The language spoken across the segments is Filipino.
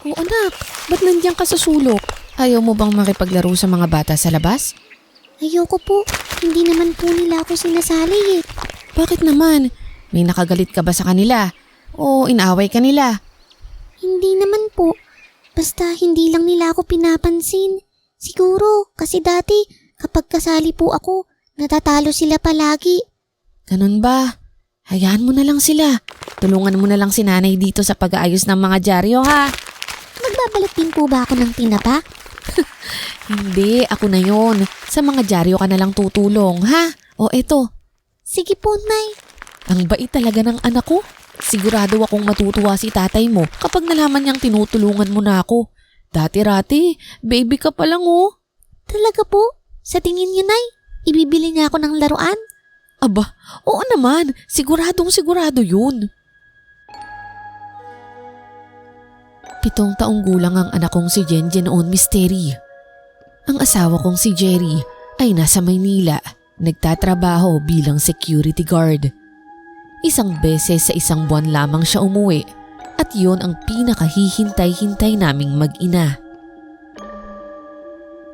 Oh anak, ba't nandiyan ka sa sulok? Ayaw mo bang makipaglaro sa mga bata sa labas? Ayoko po. Hindi naman po nila ako sinasali eh. Bakit naman? May nakagalit ka ba sa kanila? O inaaway ka nila? Hindi naman po. Basta hindi lang nila ako pinapansin. Siguro kasi dati kapag kasali po ako, natatalo sila palagi. Ganun ba? Hayaan mo na lang sila. Tulungan mo na lang si nanay dito sa pag-aayos ng mga dyaryo ha. Magbabalot din po ba ako ng tinapa? Hindi, ako na yon. Sa mga dyaryo ka na lang tutulong ha. O eto. Sige po, Nay. Ang bait talaga ng anak ko. Sigurado akong matutuwa si tatay mo kapag nalaman niyang tinutulungan mo na ako. Dati-rati, baby ka pa lang oh. Talaga po? Sa tingin niyo, Nay, ibibili niya ako ng laruan? Aba, oo naman. Siguradong sigurado yun. 7 taong gulang ang anak kong si Jenjen noon, Misteri. Ang asawa kong si Jerry ay nasa Maynila, nagtatrabaho bilang security guard. Isang beses sa isang buwan lamang siya umuwi at yun ang pinakahihintay-hintay naming mag-ina.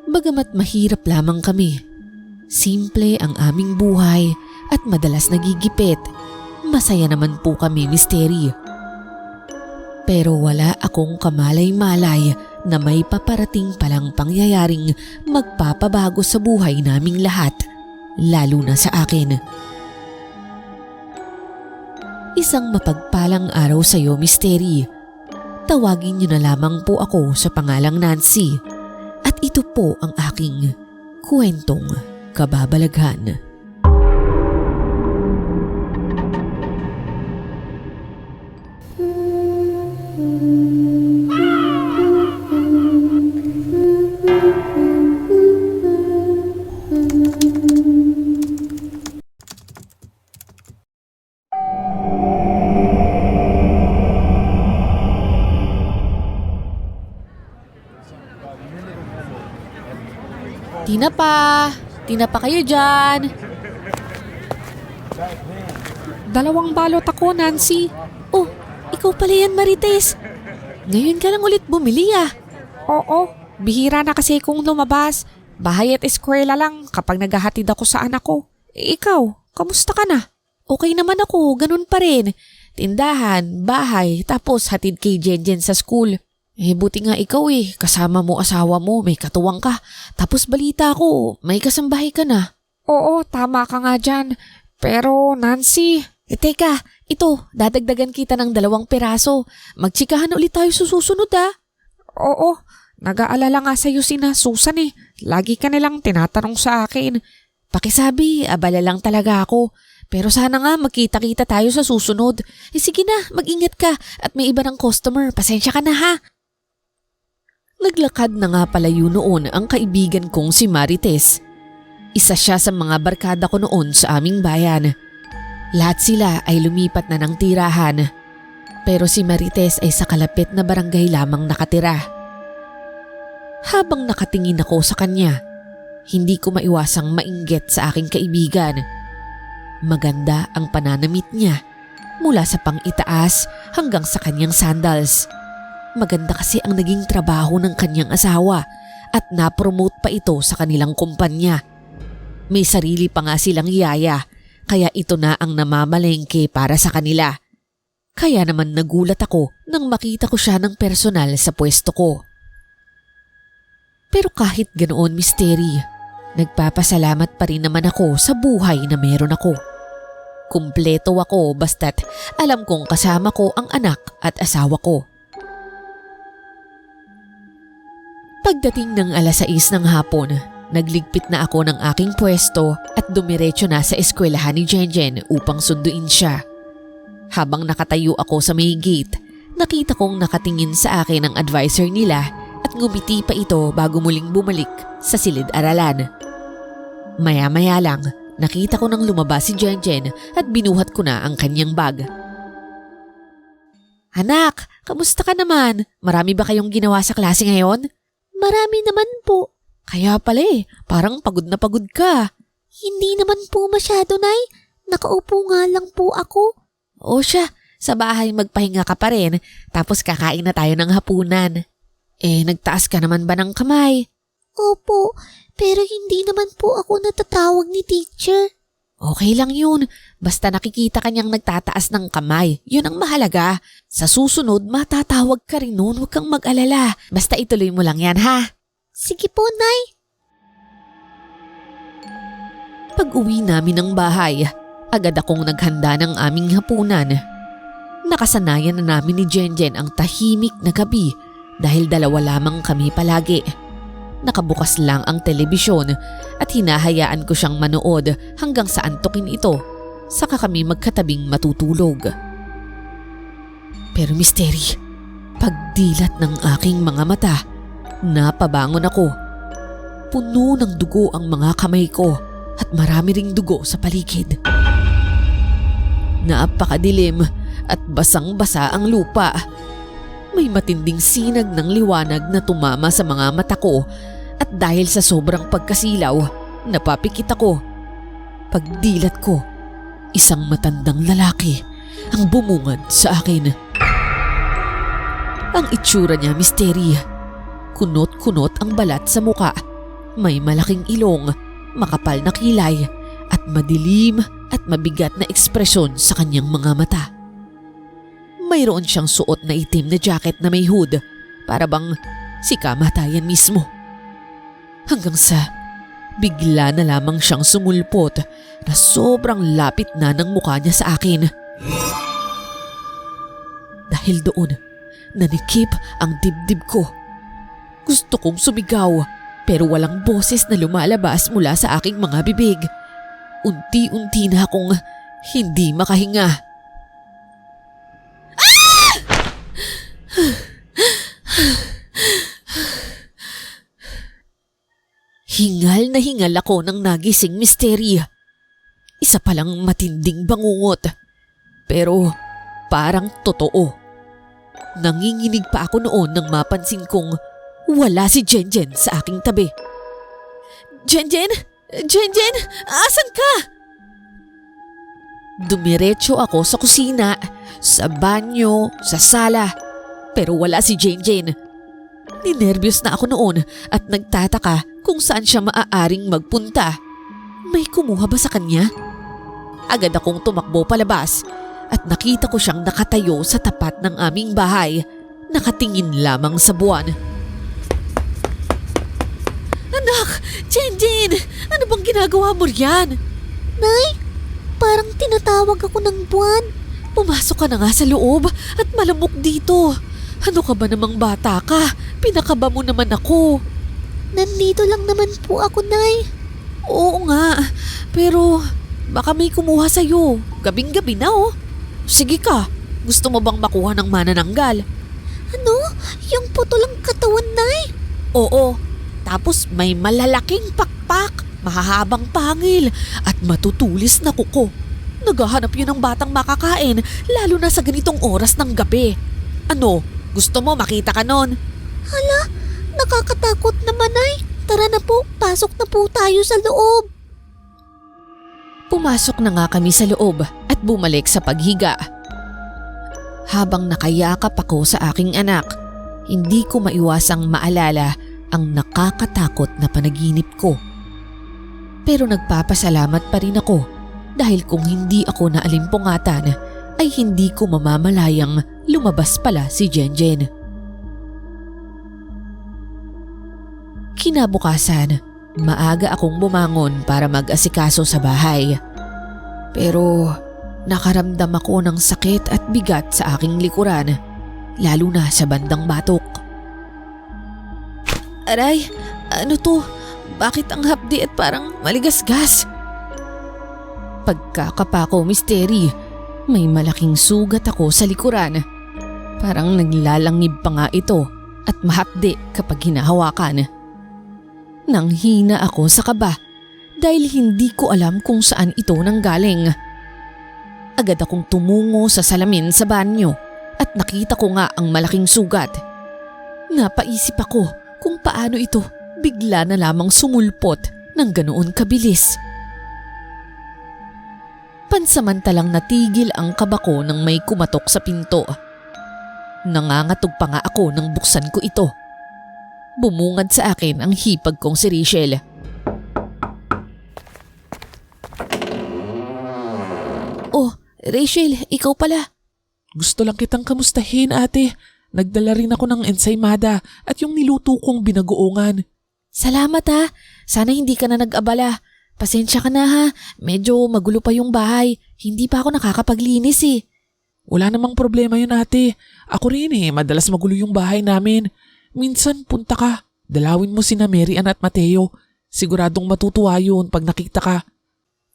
Bagamat mahirap lamang kami, simple ang aming buhay at madalas nagigipit, masaya naman po kami, Misteri. Pero wala akong kamalay-malay na may paparating palang pangyayaring magpapabago sa buhay naming lahat, lalo na sa akin. Isang mapagpalang araw sa iyo, Misteri. Tawagin niyo na lamang po ako sa pangalang Nancy at ito po ang aking kwentong kababalaghan. Tinapa kayo dyan. 2 balot ako, Nancy. Oh, ikaw pala yan, Marites. Ngayon ka lang ulit bumili ah. Oo, bihira na kasi kung lumabas. Bahay at eskwela lang kapag naghahatid ako sa anak ko. Ikaw, kamusta ka na? Okay naman ako, ganun pa rin. Tindahan, bahay, tapos hatid kay Jenjen sa school. Buti nga ikaw kasama mo asawa mo, may katuwang ka. Tapos balita ko, may kasambahay ka na. Oo, tama ka nga dyan. Pero Nancy… Teka, ito, dadagdagan kita ng 2 piraso. Magtsikahan ulit tayo sa susunod ah. Oo, nag-aalala nga sa'yo sina Susan eh. Lagi ka nilang tinatanong sa akin. Pakisabi, abala lang talaga ako. Pero sana nga magkita-kita tayo sa susunod. Sige na, mag-ingat ka at may iba ng customer. Pasensya ka na ha. Naglakad na nga palayo noon ang kaibigan kong si Marites. Isa siya sa mga barkada ko noon sa aming bayan. Lahat sila ay lumipat na ng tirahan. Pero si Marites ay sa kalapit na barangay lamang nakatira. Habang nakatingin ako sa kanya, hindi ko maiwasang mainggit sa aking kaibigan. Maganda ang pananamit niya mula sa pang-itaas hanggang sa kanyang sandals. Maganda kasi ang naging trabaho ng kanyang asawa at napromote pa ito sa kanilang kumpanya. May sarili pa nga silang yaya, kaya ito na ang namamalengke para sa kanila. Kaya naman nagulat ako nang makita ko siya ng personal sa pwesto ko. Pero kahit ganoon, Misteri, nagpapasalamat pa rin naman ako sa buhay na meron ako. Kumpleto ako basta't alam kong kasama ko ang anak at asawa ko. Pagdating ng 6:00 ng hapon, nagligpit na ako ng aking pwesto at dumiretso na sa eskwelahan ni Jenjen upang sunduin siya. Habang nakatayo ako sa may gate, nakita kong nakatingin sa akin ang advisor nila at ngumiti pa ito bago muling bumalik sa silid-aralan. Maya-maya lang, nakita ko nang lumabas si Jenjen at binuhat ko na ang kanyang bag. Anak, kamusta ka naman? Marami ba kayong ginawa sa klase ngayon? Marami naman po. Kaya pala parang pagod na pagod ka. Hindi naman po masyado, Nay. Nakaupo nga lang po ako. O siya, Sa bahay magpahinga ka pa rin, tapos kakain na tayo ng hapunan. Nagtaas ka naman ba ng kamay? Opo, pero hindi naman po ako natatawag ni teacher. Okay lang yun. Basta nakikita ka niyang nagtataas ng kamay. Yun ang mahalaga. Sa susunod, matatawag ka rin nun. Huwag kang mag-alala. Basta ituloy mo lang yan, ha? Sige po, Nay. Pag-uwi namin ng bahay, agad akong naghanda ng aming hapunan. Nakasanayan na namin ni Jenjen ang tahimik na gabi dahil dalawa lamang kami palagi. Nakabukas lang ang telebisyon at hinahayaan ko siyang manood hanggang sa antukin ito, saka kami magkatabing matutulog. Pero misteri, pagdilat ng aking mga mata, napabangon ako. Puno ng dugo ang mga kamay ko at marami ring dugo sa paligid. Napakadilim at basang-basa ang lupa. May matinding sinag ng liwanag na tumama sa mga mata ko at dahil sa sobrang pagkasilaw, napapikit ako. Pagdilat ko, isang matandang lalaki ang bumungad sa akin. Ang itsura niya misteri. Kunot-kunot ang balat sa muka. May malaking ilong, makapal na kilay at madilim at mabigat na ekspresyon sa kanyang mga mata. Mayroon siyang suot na itim na jacket na may hood, para bang si kamatayan mismo. Hanggang sa bigla na lamang siyang sumulpot na sobrang lapit na ng mukha niya sa akin. Dahil doon, nanikip ang dibdib ko. Gusto kong sumigaw pero walang boses na lumalabas mula sa aking mga bibig. Unti-unti na akong hindi makahinga. Hingal na hingal ako ng nagising misteri. Isa palang matinding bangungot. Pero parang totoo. Nanginginig pa ako noon nang mapansin kong wala si Jenjen sa aking tabi. Jenjen? Jenjen? Asan ka? Dumiretso ako sa kusina, sa banyo, sa sala. Pero wala si Jenjen. Ninervyos na ako noon at nagtataka kung saan siya maaaring magpunta. May kumuha ba sa kanya? Agad akong tumakbo palabas at nakita ko siyang nakatayo sa tapat ng aming bahay, nakatingin lamang sa buwan. Anak! Jenjen! Ano bang ginagawa mo riyan? Nay, parang tinatawag ako ng buwan. Pumasok ka na nga sa loob at malamok dito. Ano ka ba namang bata ka? Pinakaba mo naman ako. Nandito lang naman po ako, Nay. Oo nga, pero baka may kumuha sa'yo. Gabing-gabi na oh. Sige ka, gusto mo bang makuha ng manananggal? Ano? Yung putulang katawan, Nay? Oo, tapos may malalaking pakpak, mahahabang pangil at matutulis na kuko. Naghahanap yun ng batang makakain, lalo na sa ganitong oras ng gabi. Ano, gusto mo makita ka nun? Hala, nakakatakot naman, Nay. Tara na po, pasok na po tayo sa loob. Pumasok na nga kami sa loob at bumalik sa paghiga. Habang nakayakap ako sa aking anak, hindi ko maiwasang maalala ang nakakatakot na panaginip ko. Pero nagpapasalamat pa rin ako dahil kung hindi ako naalimpungatan ay hindi ko mamamalayang lumabas pala si Jenjen. Kinabukasan, maaga akong bumangon para mag-asikaso sa bahay. Pero nakaramdam ako ng sakit at bigat sa aking likuran, lalo na sa bandang batok. Aray, ano to? Bakit ang hapdi at parang maligasgas? Pagkakapa ko misteri, may malaking sugat ako sa likuran. Parang naglalangib pa nga ito at mahapdi kapag hinahawakan. Nanghina ako sa kaba dahil hindi ko alam kung saan ito nanggaling. Agad akong tumungo sa salamin sa banyo at nakita ko nga ang malaking sugat. Napaisip ako kung paano ito bigla na lamang sumulpot ng ganoon kabilis. Pansamantalang natigil ang kaba ko nang may kumatok sa pinto. Nangangatog pa nga ako nang buksan ko ito. Bumungad sa akin ang hipag kong si Rachel. Oh, Rachel, ikaw pala. Gusto lang kitang kamustahin, ate. Nagdala rin ako ng ensaymada at yung niluto kong binagoongan. Salamat ha. Sana hindi ka na nag-abala. Pasensya ka na ha. Medyo magulo pa yung bahay. Hindi pa ako nakakapaglinis eh. Wala namang problema yun, ate. Ako rin madalas magulo yung bahay namin. Minsan punta ka. Dalawin mo sina Mary Ann at Mateo. Siguradong matutuwa yun pag nakita ka.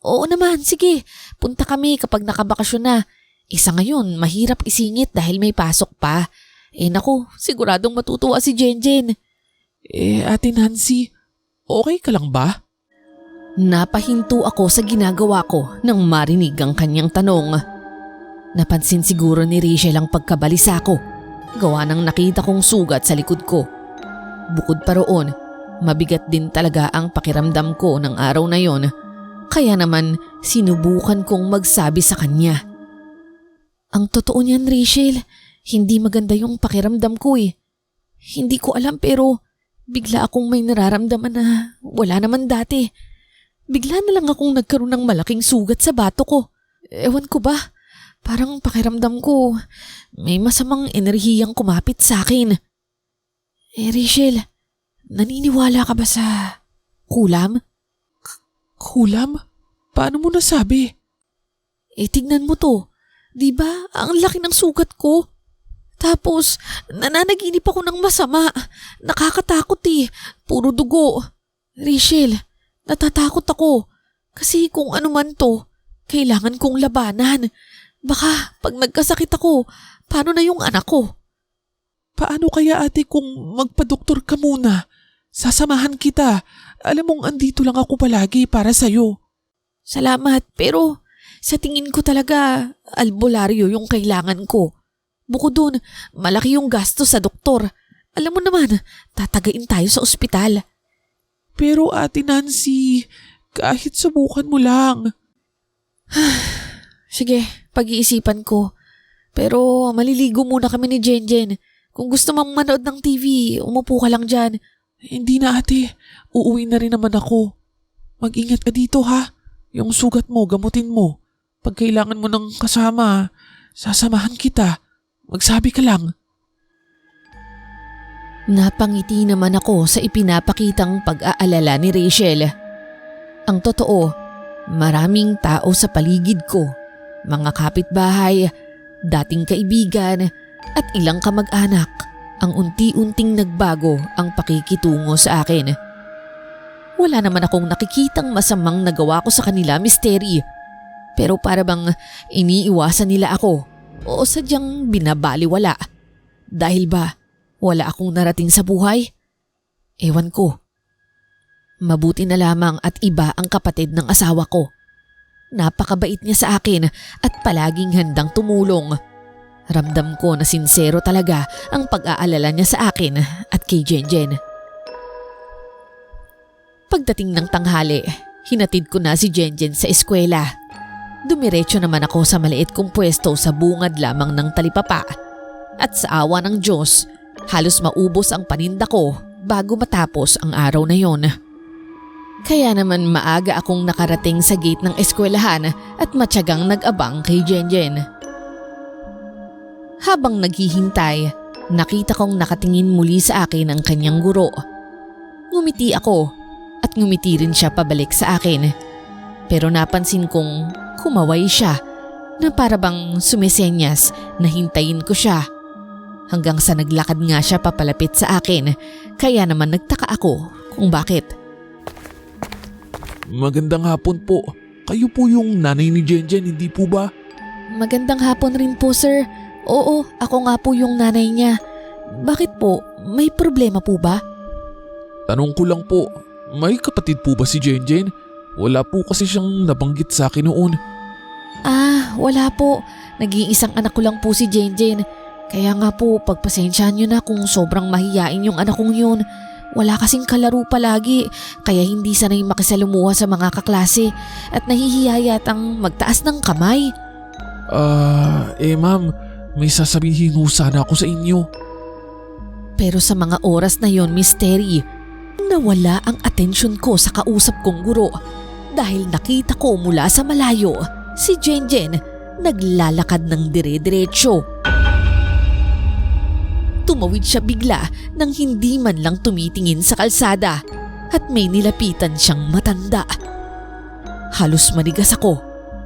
Oo naman, sige. Punta kami kapag nakabakasyon na. Isa ngayon, mahirap isingit dahil may pasok pa. Naku, siguradong matutuwa si Jenjen. Ate Nancy, okay ka lang ba? Napahinto ako sa ginagawa ko nang marinig ang kanyang tanong. Napansin siguro ni Rachel ang pagkabalisa ko, gawa ng nakita kong sugat sa likod ko. Bukod pa roon, mabigat din talaga ang pakiramdam ko ng araw na yon, kaya naman sinubukan kong magsabi sa kanya. Ang totoo niyan, Rachel, hindi maganda yung pakiramdam ko eh. Hindi ko alam pero bigla akong may nararamdaman na wala naman dati. Bigla na lang akong nagkaroon ng malaking sugat sa bato ko. Ewan ko ba, parang pakiramdam ko may masamang enerhiyang kumapit sa akin. Rachel, naniniwala ka ba sa kulam? Kulam? Paano mo nasabi? Tignan mo to. Diba, ang laki ng sugat ko. Tapos, nananaginip ako ng masama. Nakakatakot eh. Puro dugo. Rachel, natatakot ako. Kasi kung ano man to, kailangan kong labanan. Baka pag nagkasakit ako, paano na yung anak ko? Paano kaya, ate, kung magpa-doktor ka muna? Sasamahan kita. Alam mong andito lang ako palagi para sa'yo. Salamat, pero sa tingin ko talaga albularyo yung kailangan ko. Bukod dun, malaki yung gasto sa doktor. Alam mo naman, tatagain tayo sa ospital. Pero ate Nancy, kahit subukan mo lang. Sige, pag-iisipan ko. Pero maliligo muna kami ni Jenjen. Kung gusto mong manood ng TV, umupo ka lang dyan. Hindi na ate, uuwi na rin naman ako. Mag-ingat ka dito ha. Yung sugat mo, gamutin mo. Pag kailangan mo ng kasama, sasamahan kita. Magsabi ka lang. Napangiti naman ako sa ipinapakitang pag-aalala ni Rachel. Ang totoo, maraming tao sa paligid ko, mga kapitbahay, dating kaibigan at ilang kamag-anak ang unti-unting nagbago ang pakikitungo sa akin. Wala naman akong nakikitang masamang nagawa ko sa kanila, Misteri. Pero para bang iniiwasan nila ako o sadyang binabaliwala. Dahil ba wala akong narating sa buhay? Ewan ko. Mabuti na lamang at iba ang kapatid ng asawa ko. Napakabait niya sa akin at palaging handang tumulong. Ramdam ko na sincero talaga ang pag-aalala niya sa akin at kay Jenjen. Pagdating ng tanghali, hinatid ko na si Jenjen sa eskwela. Dumiretso naman ako sa maliit kong pwesto sa bungad lamang ng talipapa. At sa awa ng Diyos, halos maubos ang paninda ko bago matapos ang araw na yon. Kaya naman maaga akong nakarating sa gate ng eskwelahan at matyagang nag-abang kay Jenjen. Habang naghihintay, nakita kong nakatingin muli sa akin ang kanyang guro. Ngumiti ako at ngumiti rin siya pabalik sa akin. Pero napansin kong kumaway siya na para bang sumisenyas na hintayin ko siya. Hanggang sa naglakad nga siya papalapit sa akin, kaya naman nagtaka ako kung bakit. Magandang hapon po. Kayo po yung nanay ni Jenjen, hindi po ba? Magandang hapon rin po, sir. Oo, ako nga po yung nanay niya. Bakit po? May problema po ba? Tanong ko lang po, may kapatid po ba si Jenjen? Wala po kasi siyang nabanggit sa akin noon. Wala po. Nag-iisang anak ko lang po si Jenjen. Kaya nga po, pagpasensyahan niyo na kung sobrang mahiyain yung anak kong yun. Wala kasing kalaro palagi kaya hindi sanay makisalamuha sa mga kaklase at nahihiya yatang magtaas ng kamay. Ma'am, may sasabihin ho sana ako sa inyo. Pero sa mga oras na yon, Miss Terry, nawala ang atensyon ko sa kausap kong guro dahil nakita ko mula sa malayo si Jenjen naglalakad ng dire-diretso. Tumawid siya bigla nang hindi man lang tumitingin sa kalsada at may nilapitan siyang matanda. Halos manigas ako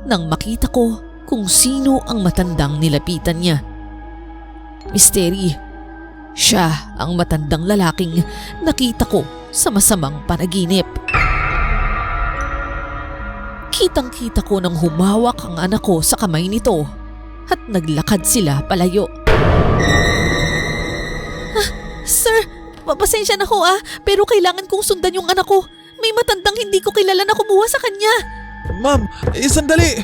nang makita ko kung sino ang matandang nilapitan niya. Misteri, siya ang matandang lalaking nakita ko sa masamang panaginip. Kitang-kita ko nang humawak ang anak ko sa kamay nito at naglakad sila palayo. Sir, pasensya na ko pero kailangan kong sundan yung anak ko. May matandang hindi ko kilala na kumuha sa kanya. Ma'am, sandali!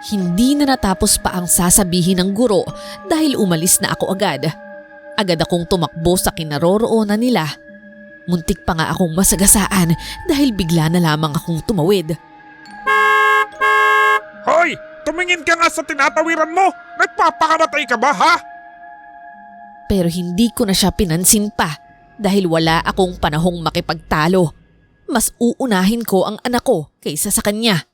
Hindi na natapos pa ang sasabihin ng guro dahil umalis na ako agad. Agad akong tumakbo sa kinaroroonan nila. Muntik pa nga akong masagasaan dahil bigla na lamang akong tumawid. Hoy! Tumingin ka nga sa tinatawiran mo! Nagpapakamatay ka ba, ha? Pero hindi ko na siya pinansin pa dahil wala akong panahong makipagtalo. Mas uunahin ko ang anak ko kaysa sa kanya.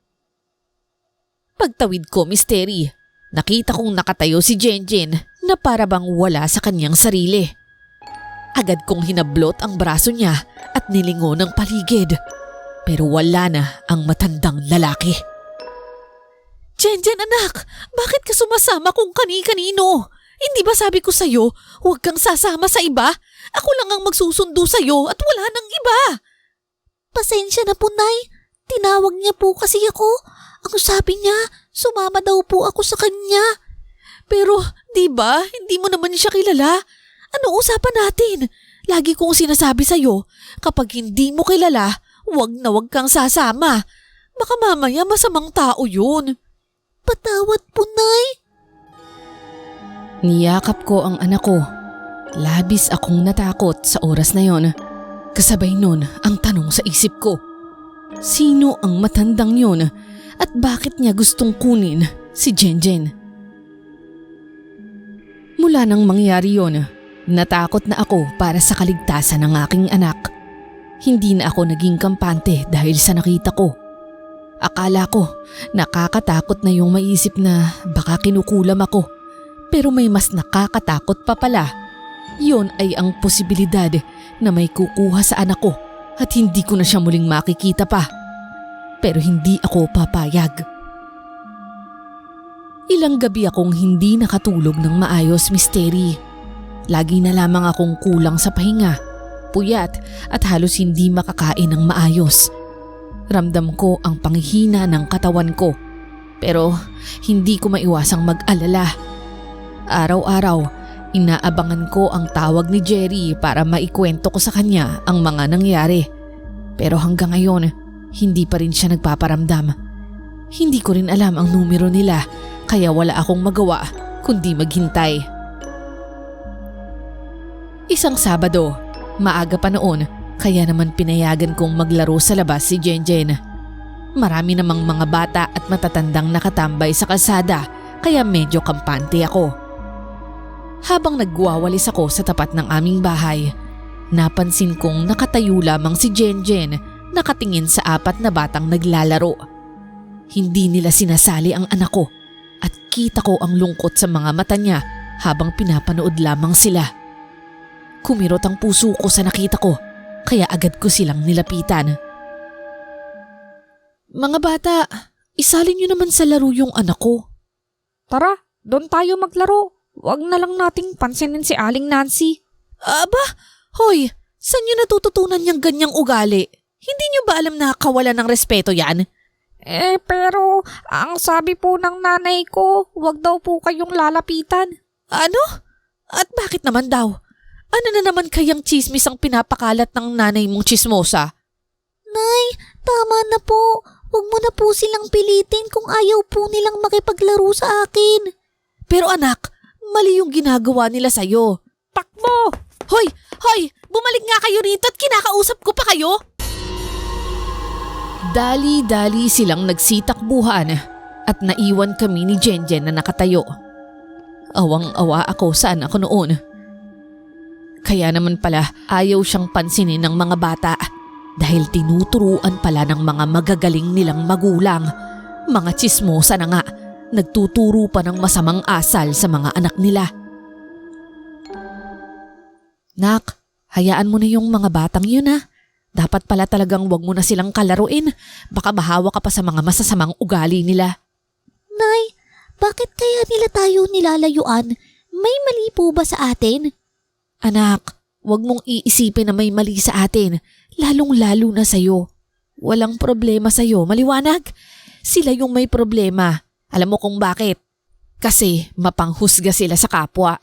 Pagtawid ko, Misteri, nakita kong nakatayo si Jenjen na para bang wala sa kanyang sarili. Agad kong hinablot ang braso niya at nilingon ng paligid. Pero wala na ang matandang lalaki. Jenjen anak, bakit ka sumasama kung kani-kanino? Hindi ba sabi ko sa'yo, huwag kang sasama sa iba? Ako lang ang magsusundo sa'yo at wala nang iba. Pasensya na po, Nay. Tinawag niya po kasi ako. Ang sabi niya, sumama daw po ako sa kanya. Pero, di ba, hindi mo naman siya kilala. Ano usapan natin? Lagi kong sinasabi sa'yo, kapag hindi mo kilala, huwag na huwag kang sasama. Baka mamaya masamang tao yun. Patawad po, Nay. Niyakap ko ang anak ko. Labis akong natakot sa oras na yon. Kasabay nun ang tanong sa isip ko. Sino ang matandang yon at bakit niya gustong kunin si Jenjen? Mula nang mangyari yon, natakot na ako para sa kaligtasan ng aking anak. Hindi na ako naging kampante dahil sa nakita ko. Akala ko nakakatakot na yung maisip na baka kinukulam ako. Pero may mas nakakatakot pa pala. Yun ay ang posibilidad na may kukuha sa anak ko at hindi ko na siya muling makikita pa. Pero hindi ako papayag. Ilang gabi akong hindi nakatulog ng maayos, Misteri. Lagi na lamang akong kulang sa pahinga, puyat at halos hindi makakain ng maayos. Ramdam ko ang panghihina ng katawan ko. Pero hindi ko maiwasang mag-alala. Araw-araw, inaabangan ko ang tawag ni Jerry para maikwento ko sa kanya ang mga nangyari. Pero hanggang ngayon, hindi pa rin siya nagpaparamdam. Hindi ko rin alam ang numero nila kaya wala akong magawa kundi maghintay. Isang Sabado, maaga pa noon kaya naman pinayagan kong maglaro sa labas si Jenjen. Marami namang mga bata at matatandang nakatambay sa kalsada kaya medyo kampante ako. Habang nagwawalis ako sa tapat ng aming bahay, napansin kong nakatayo lamang si Jenjen nakatingin sa 4 na batang naglalaro. Hindi nila sinasali ang anak ko at kita ko ang lungkot sa mga mata niya habang pinapanood lamang sila. Kumirot ang puso ko sa nakita ko kaya agad ko silang nilapitan. Mga bata, isalin niyo naman sa laro yung anak ko. Tara, doon tayo maglaro. Huwag na lang nating pansinin si Aling Nancy. Aba, hoy, saan niyo natututunan niyang ganyang ugali? Hindi niyo ba alam na kawalan ng respeto yan? Pero ang sabi po ng nanay ko, huwag daw po kayong lalapitan. Ano? At bakit naman daw? Ano na naman kayang chismis ang pinapakalat ng nanay mong chismosa? Nay, tama na po. Huwag mo na po silang pilitin kung ayaw po nilang makipaglaro sa akin. Pero anak, mali yung ginagawa nila sa'yo. Takbo! Hoy, Hoy! Bumalik nga kayo rito at kinakausap ko pa kayo! Dali-dali silang nagsitakbuhan at naiwan kami ni Jenjen na nakatayo. Awang-awa ako sa anak ko noon. Kaya naman pala ayaw siyang pansinin ng mga bata dahil tinuturuan pala ng mga magagaling nilang magulang. Mga tsismosa na nga, nagtuturo pa ng masamang asal sa mga anak nila. Nak, hayaan mo na yung mga batang yun ha. Dapat pala talagang wag mo na silang kalaruin. Baka mahawa ka pa sa mga masasamang ugali nila. Nay, bakit kaya nila tayo nilalayuan? May mali po ba sa atin? Anak, wag mong iisipin na may mali sa atin. Lalong-lalo na sa'yo. Walang problema sa'yo, maliwanag. Sila yung may problema. Alam mo kung bakit? Kasi mapanghusga sila sa kapwa.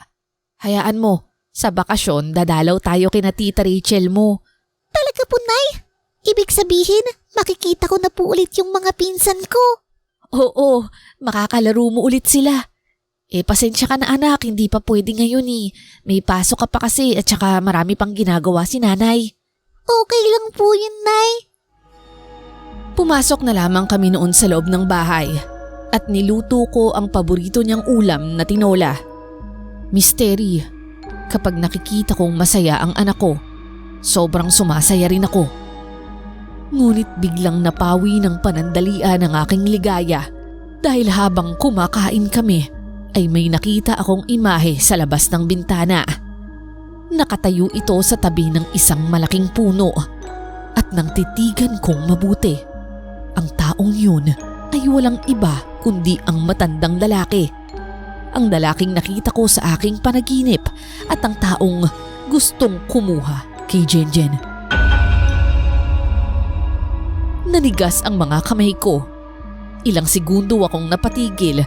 Hayaan mo, sa bakasyon dadalaw tayo kina Tita Rachel mo. Talaga po, Nay? Ibig sabihin, makikita ko na po ulit yung mga pinsan ko. Oo, makakalaro mo ulit sila. Pasensya ka na anak, hindi pa pwede ngayon eh. May pasok ka pa kasi at saka marami pang ginagawa si nanay. Okay lang po yun, Nay. Pumasok na lamang kami noon sa loob ng bahay at niluto ko ang paborito niyang ulam na tinola. Misteri, kapag nakikita kong masaya ang anak ko, sobrang sumasaya rin ako. Ngunit biglang napawi ng panandalian ang aking ligaya dahil habang kumakain kami ay may nakita akong imahe sa labas ng bintana. Nakatayo ito sa tabi ng isang malaking puno at nang titigan kong mabuti, ang taong yun ay walang iba kundi ang matandang lalaki. Ang lalaking nakita ko sa aking panaginip at ang taong gustong kumuha kay Jenjen. Nanigas ang mga kamay ko. Ilang segundo akong napatigil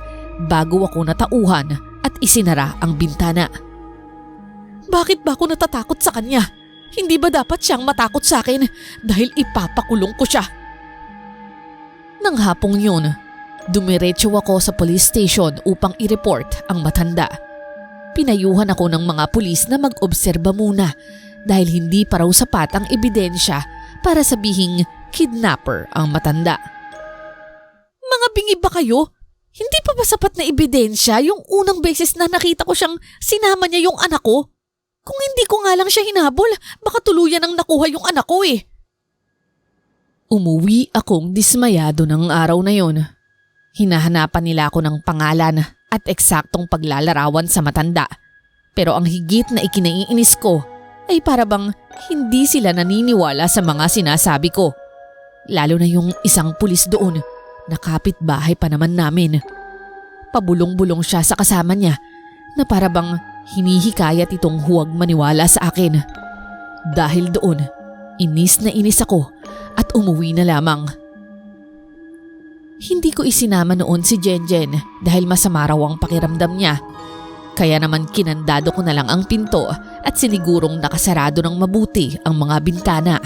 bago ako natauhan at isinara ang bintana. Bakit ba ako natatakot sa kanya? Hindi ba dapat siyang matakot sa akin dahil ipapakulong ko siya? Nang hapong yun, dumiretso ako sa police station upang i-report ang matanda. Pinayuhan ako ng mga pulis na mag-obserba muna dahil hindi pa raw sapat ang ebidensya para sabihing kidnapper ang matanda. Mga bingi ba kayo? Hindi pa ba sapat na ebidensya yung unang beses na nakita ko siyang sinama niya yung anak ko? Kung hindi ko nga lang siya hinabol, baka tuluyan ang nakuha yung anak ko eh. Umuwi akong dismayado ng araw na yon. Hinahanapan nila ako ng pangalan at eksaktong paglalarawan sa matanda. Pero ang higit na ikinaiinis ko ay para bang hindi sila naniniwala sa mga sinasabi ko. Lalo na yung isang pulis doon na kapitbahay pa naman namin. Pabulong-bulong siya sa kasama niya na para bang hinihikayat itong huwag maniwala sa akin. Dahil doon, inis na inis ako at umuwi na lamang. Hindi ko isinama noon si Jenjen dahil masama raw ang pakiramdam niya. Kaya naman kinandado ko na lang ang pinto at sinigurong nakasarado ng mabuti ang mga bintana.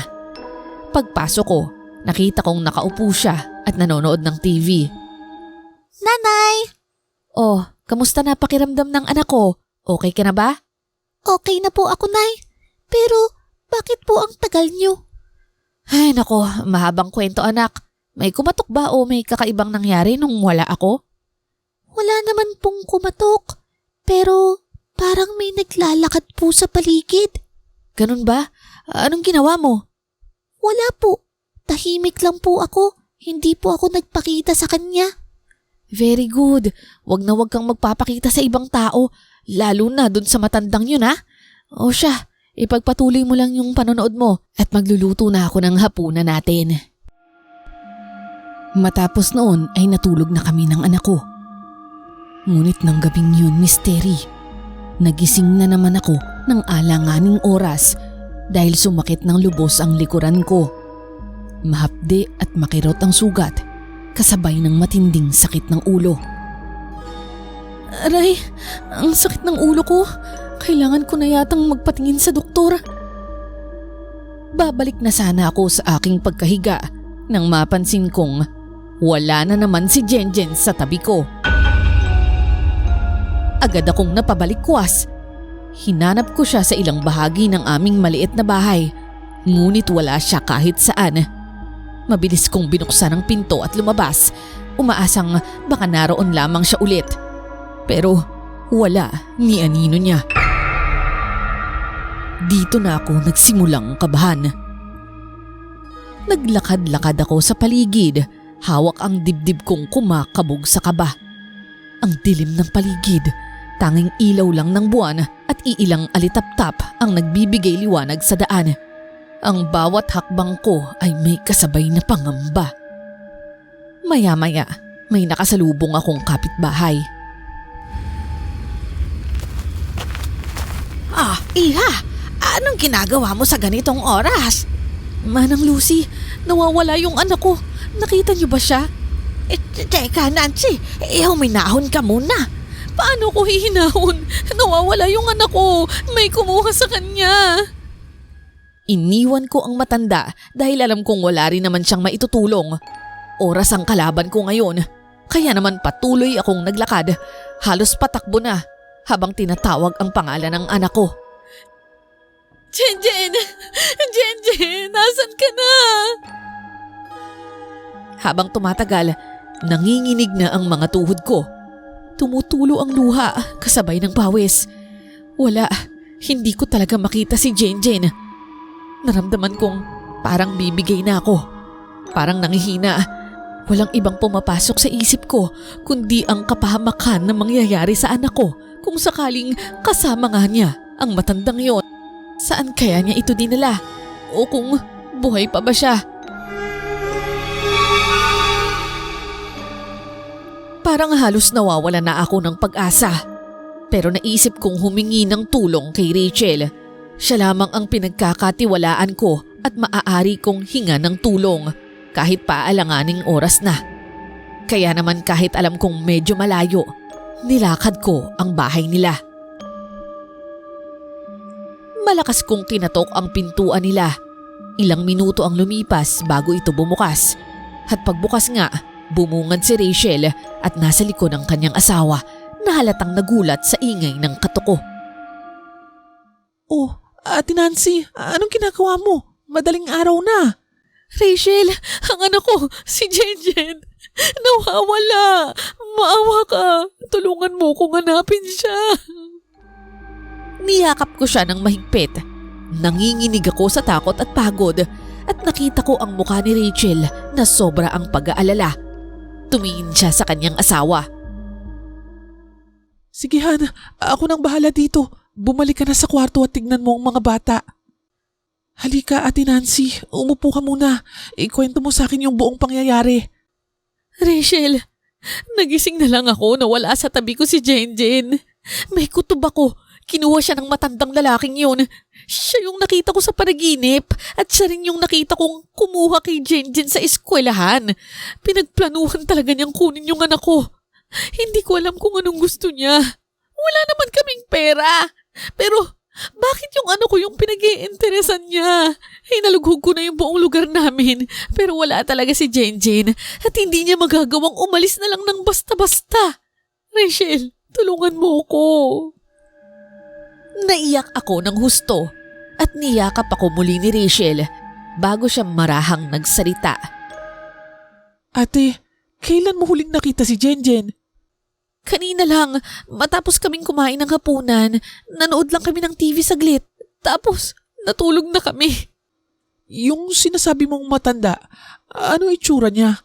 Pagpasok ko, nakita kong nakaupo siya at nanonood ng TV. Nanay! Oh, kamusta na pakiramdam ng anak ko? Okay ka na ba? Okay na po ako, Nay. Pero bakit po ang tagal niyo? Ay nako, mahabang kwento anak. May kumatok ba o may kakaibang nangyari nung wala ako? Wala naman pong kumatok. Pero parang may naglalakad po sa paligid. Ganun ba? Anong ginawa mo? Wala po. Tahimik lang po ako. Hindi po ako nagpakita sa kanya. Very good. Wag na wag kang magpapakita sa ibang tao. Lalo na dun sa matandang yun ha. O siya, ipagpatuloy mo lang yung panonood mo at magluluto na ako ng hapunan natin. Matapos noon ay natulog na kami ng anak ko. Ngunit ng gabing yun, misteri. Nagising na naman ako ng alanganing oras dahil sumakit ng lubos ang likuran ko. Mahapde at makirot ang sugat, kasabay ng matinding sakit ng ulo. Aray, ang sakit ng ulo ko. Kailangan ko na yatang magpatingin sa doktor. Babalik na sana ako sa aking pagkahiga nang mapansin kong wala na naman si Jenjen sa tabi ko. Agad akong napabalikwas. Hinanap ko siya sa ilang bahagi ng aming maliit na bahay, ngunit wala siya kahit saan. Mabilis kong binuksan ang pinto at lumabas, umaasang baka naroon lamang siya ulit. Pero wala ni anino niya. Dito na ako nagsimulang kabahan. Naglakad-lakad ako sa paligid, hawak ang dibdib kong kumakabog sa kaba. Ang dilim ng paligid, tanging ilaw lang ng buwan at iilang alitap-tap ang nagbibigay liwanag sa daan. Ang bawat hakbang ko ay may kasabay na pangamba. Maya-maya, may nakasalubong akong kapitbahay. Iha, anong ginagawa mo sa ganitong oras? Manang Lucy, nawawala yung anak ko. Nakita niyo ba siya? Teka, Nancy, huminahon ka muna. Paano ko hihinahon? Nawawala yung anak ko. May kumuha sa kanya. Iniwan ko ang matanda dahil alam kong wala rin naman siyang maitutulong. Oras ang kalaban ko ngayon. Kaya naman patuloy akong naglakad. Halos patakbo na habang tinatawag ang pangalan ng anak ko. Jenjen! Jenjen! Nasaan ka na? Habang tumatagal, nanginginig na ang mga tuhod ko. Tumutulo ang luha kasabay ng pawis. Wala, hindi ko talaga makita si Jenjen. Naramdaman kong parang bibigay na ako. Parang nangihina. Walang ibang pumapasok sa isip ko kundi ang kapahamakan na mangyayari sa anak ko kung sakaling kasama nga niya ang matandang yon. Saan kaya niya ito dinala? O kung buhay pa ba siya? Parang halos nawawala na ako ng pag-asa. Pero naisip kong humingi ng tulong kay Rachel. Siya lamang ang pinagkakatiwalaan ko at maaari kong hinga ng tulong kahit paalanganing oras na. Kaya naman kahit alam kong medyo malayo, nilakad ko ang bahay nila. Malakas kong kinatok ang pintuan nila. Ilang minuto ang lumipas bago ito bumukas. At pagbukas nga, bumungad si Rachel at nasa likod ng kanyang asawa na halatang nagulat sa ingay ng katuko. Oh, Ate Nancy, anong ginagawa mo? Madaling araw na. Rachel, ang anak ko, si Jenjen, nawawala. Maawa ka. Tulungan mo kong hanapin siya. Niyakap ko siya ng mahigpit. Nanginginig ako sa takot at pagod at nakita ko ang mukha ni Rachel na sobra ang pag-aalala. Tumingin siya sa kanyang asawa. Sige Han, ako nang bahala dito. Bumalik ka na sa kwarto at tignan mo ang mga bata. Halika Ate Nancy, umupo ka muna. Ikwento mo sa akin yung buong pangyayari. Rachel, nagising na lang ako na wala sa tabi ko si Jenjen. May kutob ako. Kinuha siya ng matandang lalaking yun. Siya yung nakita ko sa panaginip at siya rin yung nakita kong kumuha kay Jenjen sa eskwelahan. Pinagplanuhan talaga niyang kunin yung anak ko. Hindi ko alam kung anong gusto niya. Wala naman kaming pera. Pero bakit yung ano ko yung pinag-iinteresan niya? Hinalughog ko na yung buong lugar namin pero wala talaga si Jenjen at hindi niya magagawang umalis na lang ng basta-basta. Rachel, tulungan mo ko. Naiyak ako ng husto at niyakap ako muli ni Rachel bago siya marahang nagsalita. Ate, kailan mo huling nakita si Jenjen? Kanina lang, matapos kaming kumain ng hapunan, nanood lang kami ng TV saglit. Tapos, natulog na kami. Yung sinasabi mong matanda, ano itsura niya?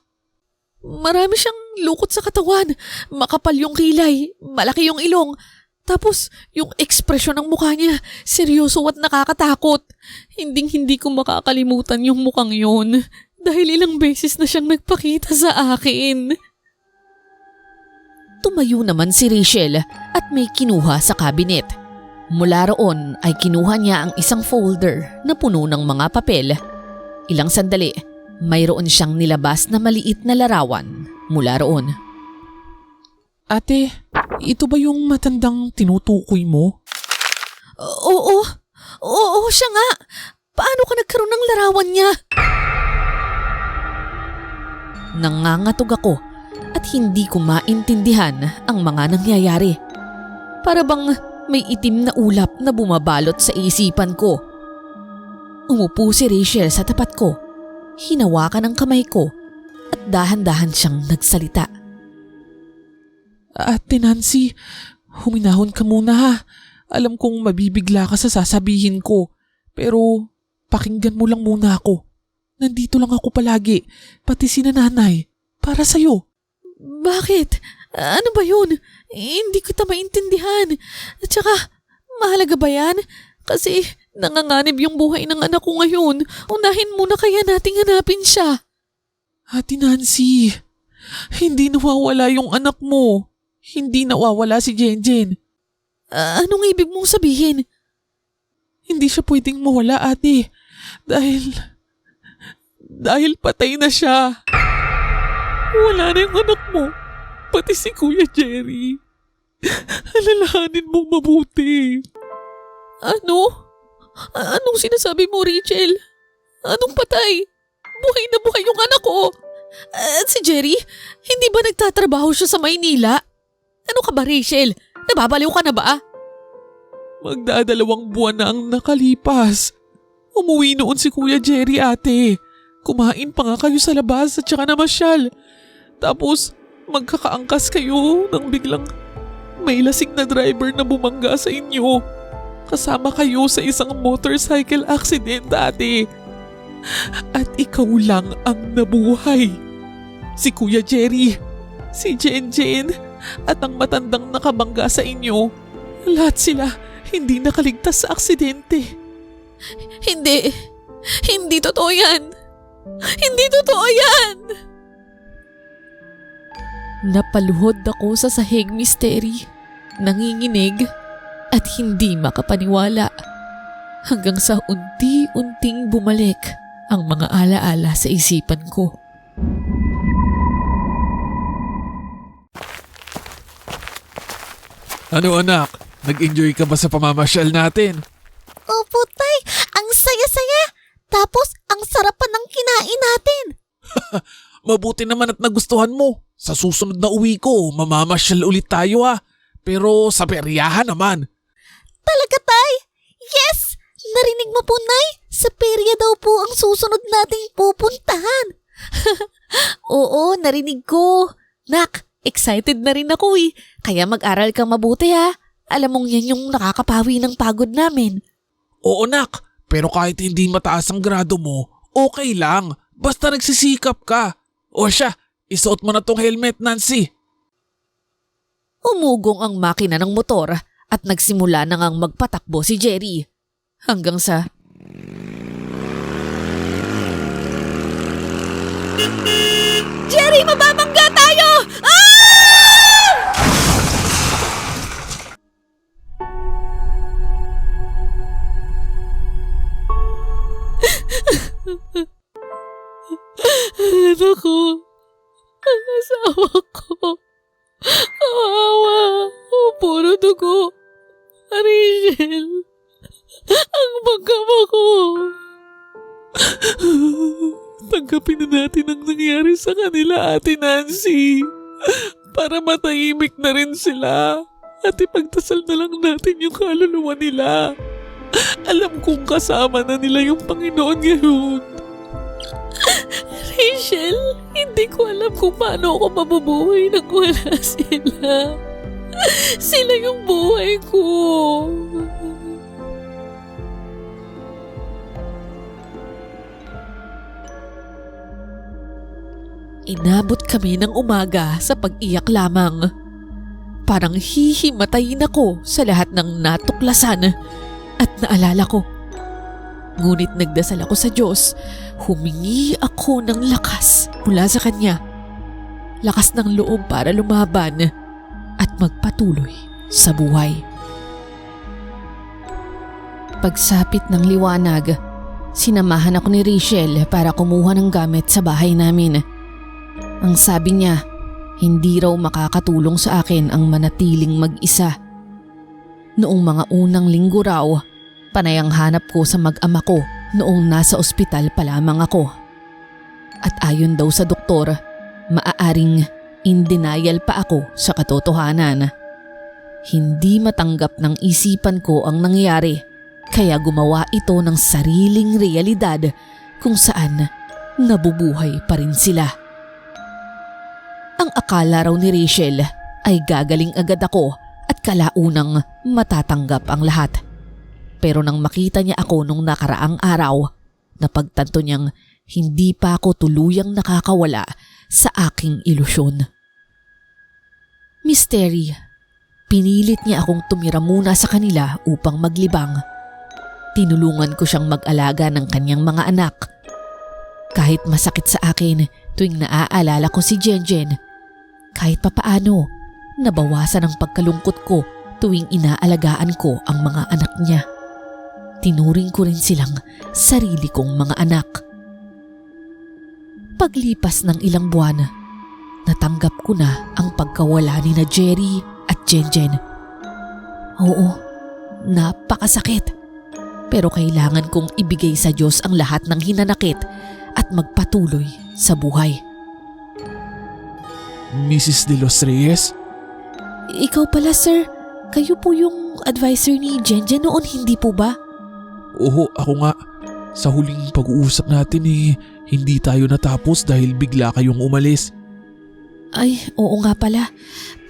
Marami siyang lukot sa katawan. Makapal yung kilay, malaki yung ilong. Tapos, yung ekspresyon ng mukha niya, seryoso at nakakatakot. Hindi ko makakalimutan yung mukhang yun. Dahil ilang beses na siyang nagpakita sa akin. Tumayo naman si Rachel at may kinuha sa cabinet. Mula roon ay kinuha niya ang isang folder na puno ng mga papel. Ilang sandali, mayroon siyang nilabas na maliit na larawan mula roon. Ate, ito ba yung matandang tinutukoy mo? Oo, siya nga. Paano ka nagkaroon ng larawan niya? Nangangatog ako at hindi ko maintindihan ang mga nangyayari. Para bang may itim na ulap na bumabalot sa isipan ko. Umupo si Rachel sa tapat ko, hinawakan ang kamay ko at dahan-dahan siyang nagsalita. Ate Nancy, huminahon ka muna ha. Alam kong mabibigla ka sa sasabihin ko, pero pakinggan mo lang muna ako. Nandito lang ako palagi, pati si nanay, para sa'yo. Bakit? Ano ba yun? Hindi kita maintindihan. At saka, mahalaga ba yan? Kasi nanganganib yung buhay ng anak ko ngayon. Unahin muna kaya nating hanapin siya. Ate Nancy, hindi nawawala yung anak mo. Hindi nawawala si Jenjen. Anong ibig mong sabihin? Hindi siya pwedeng mawala, ate. Dahil patay na siya. Wala na yung anak mo. Pati si Kuya Jerry. Alalahanin mo mabuti. Ano? Anong sinasabi mo, Rachel? Anong patay? Buhay na buhay yung anak ko. At si Jerry, hindi ba nagtatrabaho siya sa Maynila? Ano ka ba, Rachel? Nababaliw ka na ba? Magdadalawang buwan na ang nakalipas. Umuwi noon si Kuya Jerry, ate. Kumain pa nga kayo sa labas at saka namasyal. Tapos magkakaangkas kayo nang biglang may lasing na driver na bumangga sa inyo. Kasama kayo sa isang motorcycle accident, ate. At ikaw lang ang nabuhay. Si Kuya Jerry, si Jenjen, at ang matandang nakabangga sa inyo. Lahat sila hindi nakaligtas sa aksidente. Hindi. Hindi totoo yan. Hindi totoo yan. Napaluhod ako sa sahig, Misteri. Nanginginig at hindi makapaniwala. Hanggang sa unti-unting bumalik ang mga alaala sa isipan ko. Ano anak? Nag-enjoy ka ba sa pamamasyal natin? Opo, tay. Ang saya-saya. Tapos, ang sarapan ng kinain natin. Mabuti naman at nagustuhan mo. Sa susunod na uwi ko, mamamasyal ulit tayo ha. Pero sa peryahan naman. Talaga, tay? Yes! Narinig mo po, nay? Sa perya daw po ang susunod nating pupuntahan. Oo, narinig ko. Nak, excited na rin ako eh. Kaya mag-aral kang mabuti ha. Alam mong yan yung nakakapawi ng pagod namin. Oo nak, pero kahit hindi mataas ang grado mo, okay lang. Basta nagsisikap ka. O siya, isuot mo na tong helmet, Nancy. Umugong ang makina ng motor at nagsimula na ngang magpatakbo si Jerry. Hanggang sa... Jerry, mababangga tayo! Anak ko, ang asawa ko, kawawa, puro dugo. Rachel, ang magkama ko. Tanggapin na natin ang nangyari sa kanila, Ate Nancy. Para matahimik na rin sila. At ipagdasal na lang natin yung kaluluwa nila. Alam kong kasama na nila yung Panginoon ngayon. Rachel, hindi ko alam kung paano ako mabubuhay nang wala sila. Sila yung buhay ko. Inabot kami ng umaga sa pag-iyak lamang. Parang hihimatayin ako sa lahat ng natuklasan at naalala ko. Ngunit nagdasal ako sa Diyos, humingi ako ng lakas mula sa Kanya. Lakas ng loob para lumaban at magpatuloy sa buhay. Pagsapit ng liwanag, sinamahan ako ni Rachel para kumuha ng gamit sa bahay namin. Ang sabi niya, hindi raw makakatulong sa akin ang manatiling mag-isa. Noong mga unang linggo raw, panay ang hanap ko sa mag-ama ko noong nasa ospital pa lamang ako. At ayon daw sa doktor, maaaring in denial pa ako sa katotohanan. Hindi matanggap ng isipan ko ang nangyari, kaya gumawa ito ng sariling realidad kung saan nabubuhay pa rin sila. Ang akala raw ni Rachel ay gagaling agad ako at kalaunang matatanggap ang lahat. Pero nang makita niya ako nung nakaraang araw, napagtanto niyang hindi pa ako tuluyang nakakawala sa aking ilusyon. Mystery, pinilit niya akong tumira muna sa kanila upang maglibang. Tinulungan ko siyang mag-alaga ng kanyang mga anak. Kahit masakit sa akin tuwing naaalala ko si Jenjen, kahit papaano, nabawasan ang pagkalungkot ko tuwing inaalagaan ko ang mga anak niya. Tinuring ko rin silang sarili kong mga anak. Paglipas ng ilang buwan, natanggap ko na ang pagkawala ni na Jerry at Jenjen. Oo, napakasakit. Pero kailangan kong ibigay sa Diyos ang lahat ng hinanakit at magpatuloy sa buhay. Mrs. De Los Reyes? Ikaw pala, sir. Kayo po yung advisor ni Jenjen noon, hindi po ba? Oo, ako nga. Sa huling pag-uusap natin hindi tayo natapos dahil bigla kayong umalis. Ay, oo nga pala.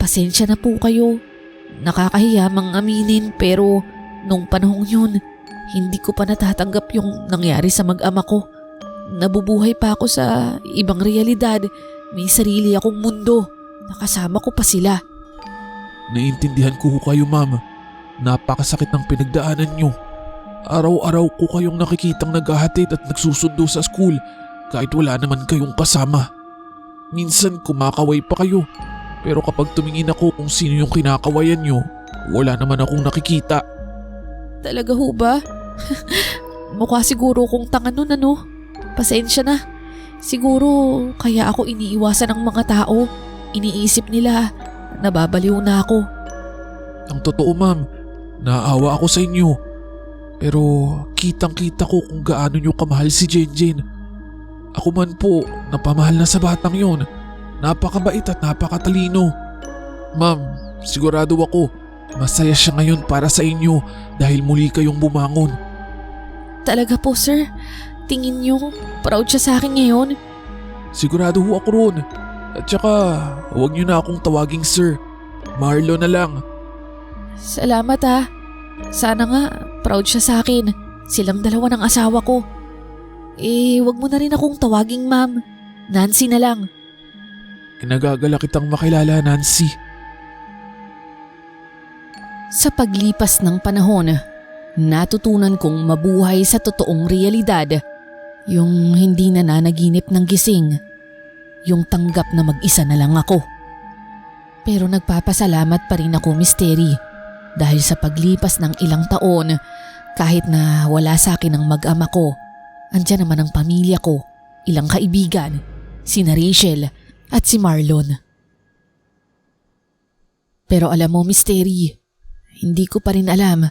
Pasensya na po kayo. Nakakahiya mang aminin pero nung panahong yun, hindi ko pa natatanggap yung nangyari sa mag-ama ko. Nabubuhay pa ako sa ibang realidad. May sarili akong mundo. Nakasama ko pa sila. Naiintindihan ko kayo, ma'am. Napakasakit ng pinagdaanan nyo. Araw-araw ko kayong nakikitang naghahatid at nagsusundo sa school kahit wala naman kayong kasama. Minsan kumakaway pa kayo, pero kapag tumingin ako kung sino yung kinakawayan nyo, wala naman akong nakikita. Talaga ho ba? Mukha siguro kong tanga nun, ano? Pasensya na. Siguro kaya ako iniiwasan ng mga tao. Iniisip nila nababaliw na ako. Ang totoo, ma'am, naawa ako sa inyo. Pero kitang-kita ko kung gaano nyo kamahal si Jenjen. Ako man po, napamahal na sa batang yon. Napakabait at napakatalino. Ma'am, sigurado ako, masaya siya ngayon para sa inyo dahil muli kayong bumangon. Talaga po, sir? Tingin niyo proud siya sa akin ngayon? Sigurado ho ako ron. At saka, huwag nyo na akong tawaging sir. Marlo na lang. Salamat ah. Sana nga proud siya sa akin. Silang dalawa ng asawa ko. Wag mo na rin akong tawaging ma'am. Nancy na lang. Kinagagala kitang makilala, Nancy. Sa paglipas ng panahon, natutunan kong mabuhay sa totoong realidad. Yung hindi na nanaginip ng gising. Yung tanggap na mag-isa na lang ako. Pero nagpapasalamat pa rin ako, Mystery. Dahil sa paglipas ng ilang taon, kahit na wala sa akin ang mag-ama ko, andyan naman ang pamilya ko, ilang kaibigan, sina Rachel at si Marlon. Pero alam mo, Mystery, hindi ko pa rin alam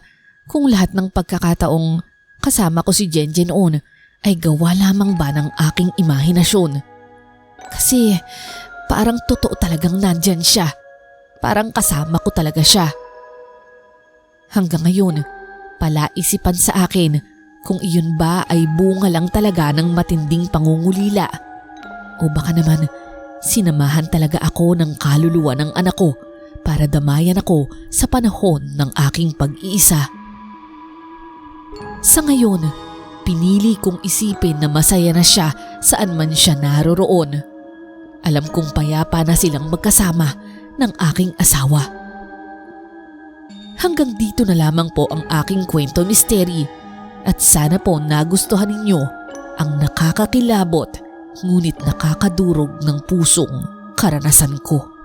kung lahat ng pagkakataong kasama ko si Jenjen noon ay gawa lamang ba ng aking imahinasyon. Kasi parang totoo talagang nandyan siya. Parang kasama ko talaga siya. Hanggang ngayon, palaisipan sa akin kung iyon ba ay bunga lang talaga ng matinding pangungulila. O baka naman, sinamahan talaga ako ng kaluluwa ng anak ko para damayan ako sa panahon ng aking pag-iisa. Sa ngayon, pinili kong isipin na masaya na siya saan man siya naroroon. Alam kong payapa na silang magkasama ng aking asawa. Hanggang dito na lamang po ang aking kwento, Mystery, at sana po nagustuhan ninyo ang nakakakilabot ngunit nakakadurog ng pusong karanasan ko.